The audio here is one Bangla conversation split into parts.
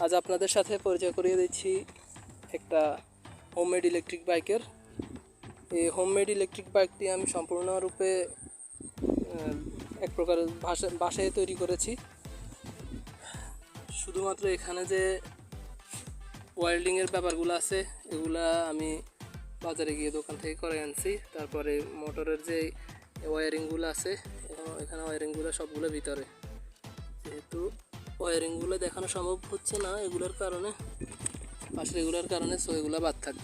আজ আপনাদের সাথে পরিচয় করিয়ে দিচ্ছি একটা হোমমেড ইলেকট্রিক বাইকের। এই হোমমেড ইলেকট্রিক বাইকটি আমি সম্পূর্ণরূপে এক প্রকার বাসায় তৈরি করেছি। শুধুমাত্র এখানে যে ওয়েল্ডিংয়ের ব্যাপারগুলো আছে এগুলা আমি বাজারে গিয়ে দোকান থেকে করে আনছি। তারপরে মোটরের যে ওয়ারিংগুলো আছে এখানে ওয়ারিংগুলো সবগুলো ভিতরে, যেহেতু ওয়ারিংগুলো দেখানো সম্ভব হচ্ছে না এগুলোর কারণে, পাশের এগুলোর কারণে, সো এগুলো বাদ থাক।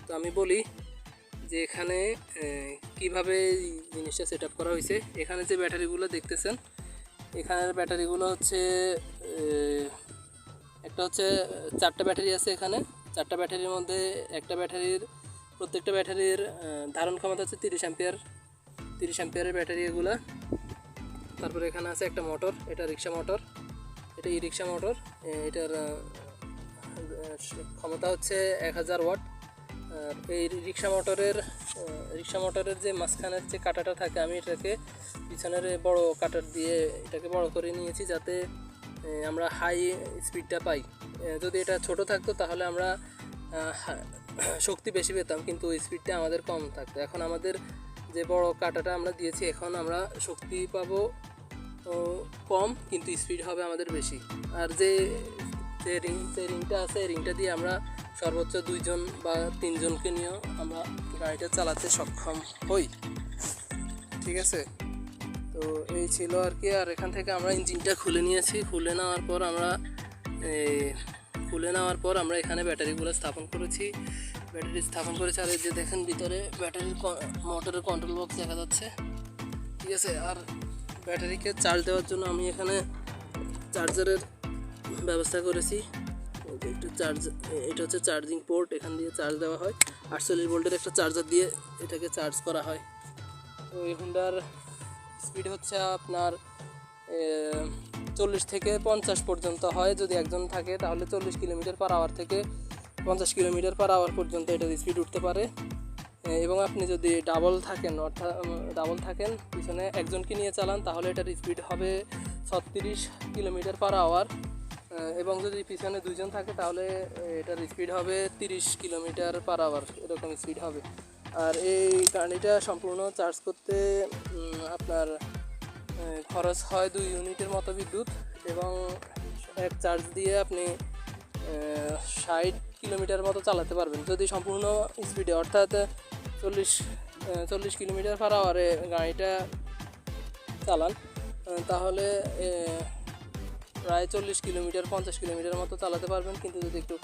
তো আমি বলি যে এখানে কিভাবে জিনিসটা সেট আপ করা হয়েছে। এখানে যে ব্যাটারিগুলো দেখতেছেন, এখানের ব্যাটারিগুলো হচ্ছে একটা হচ্ছে 4টা ব্যাটারি আছে। এখানে 4টা ব্যাটারির মধ্যে একটা ব্যাটারির, প্রত্যেকটা ব্যাটারির ধারণ ক্ষমতা হচ্ছে 30 অ্যাম্পিয়ারের ব্যাটারি এগুলা। তারপরে এখানে আছে একটা মোটর, এটা রিক্সা মোটর, এটা ই রিক্সা মোটর। এটার ক্ষমতা হচ্ছে 1000 ওয়াট। আর এই রিক্সা মোটরের যে মাঝখানের যে কাঁটাটা থাকে, আমি এটাকে পিছনের বড় কাটার দিয়ে এটাকে বড় করে নিয়েছি যাতে আমরা হাই স্পিডটা পাই। যদি এটা ছোট থাকতো তাহলে আমরা শক্তি বেশি পেতাম, কিন্তু স্পিডটা আমাদের কম থাকতো। এখন আমাদের যে বড় কাঁটাটা আমরা দিয়েছি, এখন আমরা শক্তি পাবো কম, কিন্তু স্পিড হবে আমাদের বেশি। আর যে রিংটা আছে, রিংটা দিয়ে আমরা সর্বোচ্চ 2 জন বা 3 জনকে নিয়েও আমরা গাড়িটা চালাতে সক্ষম হই। ঠিক আছে, তো এই ছিল আর কি। আর এখান থেকে আমরা ইঞ্জিনটা খুলে নিয়েছি। খুলে নেওয়ার পর আমরা এখানে ব্যাটারিগুলো স্থাপন করেছি। আর এই যে দেখেন ভিতরে মোটরের কন্ট্রোল বক্স দেখা যাচ্ছে। ঠিক আছে, আর ব্যাটারিকে চার্জ দেওয়ার জন্য আমি এখানে চার্জারের ব্যবস্থা করেছি। এটা হচ্ছে চার্জিং পোর্ট, এখান দিয়ে চার্জ দেওয়া হয়। 48 ভোল্টের একটা চার্জার দিয়ে এটাকে চার্জ করা হয়। তো এই হুন্ডার স্পিড হচ্ছে আপনার 40 থেকে 50 পর্যন্ত হয়। যদি একজন থাকে তাহলে 40 কিলোমিটার/আওয়ার থেকে 50 কিলোমিটার/আওয়ার পর্যন্ত এটার স্পিড উঠতে পারে। এবং আপনি যদি ডাবল থাকেন পিছনে একজনকে নিয়ে চালান, তাহলে এটার স্পিড হবে 36 কিলোমিটার/আওয়ার। এবং যদি পিছনে 2 জন থাকে তাহলে এটার স্পিড হবে 30 কিলোমিটার/আওয়ার, এরকম স্পিড হবে। আর এই গাড়িটা সম্পূর্ণ চার্জ করতে আপনার খরচ হয় 2 ইউনিটের মতো বিদ্যুৎ, এবং এক চার্জ দিয়ে আপনি 60 কিলোমিটার মতো চালাতে পারবেন যদি সম্পূর্ণ স্পিডে, অর্থাৎ 40 কিলোমিটার/আওয়ারে গাড়িটা চালান, তাহলে প্রায় 40 কিলোমিটার 50 কিলোমিটার মতো চালাতে পারবেন। কিন্তু যদি একটু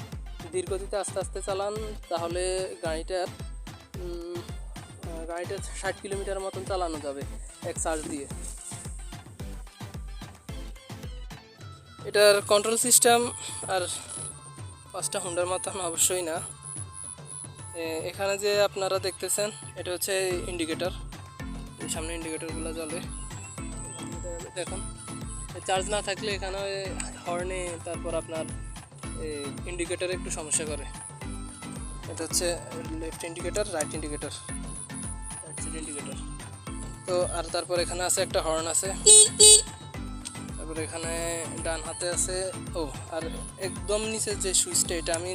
ধীর গতিতে আস্তে আস্তে চালান তাহলে গাড়িটার 60 কিলোমিটার মতন চালানো যাবে এক চার্জ দিয়ে। এটার কন্ট্রোল সিস্টেম আর 5টা হুন্ডার মতন অবশ্যই না। এখানে যে আপনারা দেখতেছেন এটা হচ্ছে ইন্ডিকেটর, এই সামনে ইন্ডিকেটরগুলো জ্বলে। দেখুন, চার্জ না থাকলে এখানে হর্নে, তারপর আপনার ইন্ডিকেটরে একটু সমস্যা করে। এটা হচ্ছে left indicator, right side indicator. তো আর তারপর এখানে আছে একটা হর্ন আছে, তারপর এখানে ডান হাতে আছে। আর একদম নিচে যে সুইচটা, এটা আমি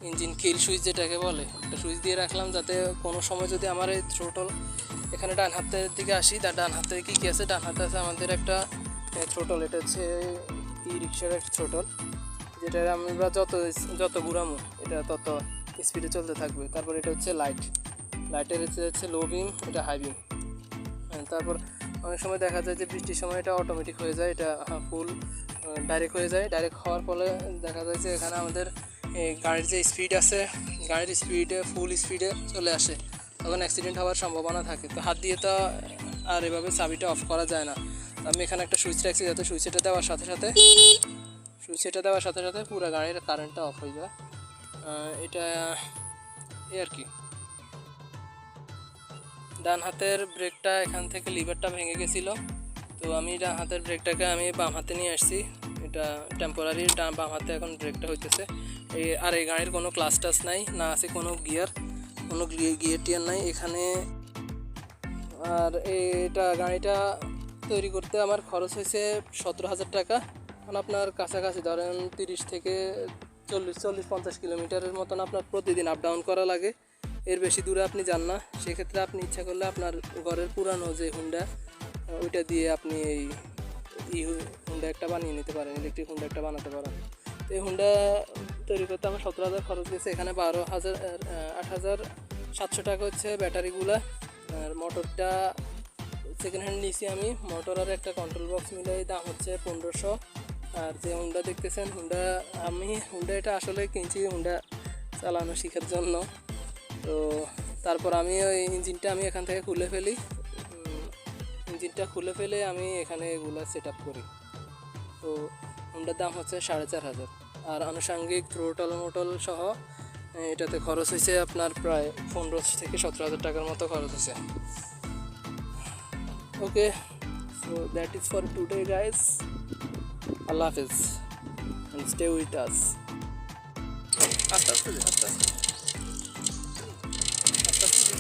ইঞ্জিন কিল সুইচ যেটাকে বলে, একটা সুইচ দিয়ে রাখলাম যাতে কোনো সময় যদি আমার এই থ্রোটল এখানে ডান হাতের দিকে আসি, তার ডান হাতে কী আছে, ডান হাতে আছে আমাদের একটা থ্রোটল। এটা হচ্ছে ই রিক্সার একটা থ্রোটল, যেটা আমরা যত ঘুরামো এটা তত স্পিডে চলতে থাকবে। তারপর এটা হচ্ছে লাইটের হচ্ছে লো বিম, এটা হাই বিম। তারপর অনেক সময় দেখা যায় যে বৃষ্টির সময় এটা অটোমেটিক হয়ে যায়, এটা ফুল ডাইরেক্ট হয়ে যায়। ডাইরেক্ট হওয়ার ফলে দেখা যায় যে এখানে আমাদের গাড়ির যে স্পিড আছে, গাড়ির স্পিডে ফুল স্পিডে চলে আসে, তখন অ্যাক্সিডেন্ট হওয়ার সম্ভাবনা থাকে। তো হাত দিয়ে তো আর এভাবে চাবিটা অফ করা যায় না। আমি এখানে একটা সুইচ রাখছি যাতে সুইচটা দেওয়ার সাথে সাথে পুরো গাড়ির কারেন্টটা অফ হয়ে যায়। এটা এই আর কি। ডান হাতের ব্রেকটা এখান থেকে লিভারটা ভেঙে গেছিলো, তো আমি ডান হাতের ব্রেকটাকে আমি বাম হাতে নিয়ে আসছি। এটা টেম্পোরারি বাম হাতে এখন ব্রেকটা হইতেছে। আর এই গাড়ির কোনো ক্লাচ টাচ নাই, না আছে কোনো গিয়ার টিয়ার নাই এখানে। আর গাড়িটা তৈরি করতে আমার খরচ হয়েছে 17,000 টাকা। এখন আপনার কাছাকাছি ধরেন 30 থেকে 40-50 কিলোমিটারের মতন আপনার প্রতিদিন আপ ডাউন করা লাগে। এর বেশি দূরে আপনি যান না। সেক্ষেত্রে আপনি ইচ্ছা করলে আপনার ঘরের পুরানো যে হুন্ডা ওইটা দিয়ে আপনি এই হুন্ডা একটা বানিয়ে নিতে পারেন, ইলেকট্রিক হুন্ডা একটা বানাতে পারেন। তো এই হুন্ডা তৈরি করতে আমার 17,000 খরচ গেছে। এখানে 8,700 টাকা হচ্ছে ব্যাটারিগুলা, আর মোটরটা সেকেন্ড হ্যান্ড নিয়েছি আমি। মোটর আর একটা কন্ট্রোল বক্স মিলাই দাম হচ্ছে 1500। আর যে হুন্ডা দেখতেছেন, হুন্ডা এটা আসলে কিনছি হুন্ডা চালানো শেখার জন্য। তো তারপর আমি ওই ইঞ্জিনটা আমি এখান থেকে খুলে ফেলি, ইঞ্জিনটা খুলে ফেলে আমি এখানে এগুলো সেট আপ করি। তো হুন্ডার দাম হচ্ছে 4,500। আর আনুষঙ্গিক থ্রোটল মোটল সহ এটাতে খরচ হয়েছে আপনার প্রায় 15 থেকে 17,000 টাকার মতো খরচ হয়েছে। Okay, so that is for today guys. আল্লাহ হাফেজ and stay with us. আস্তে আস্তে আস্তে আস্তে আস্তে আস্তে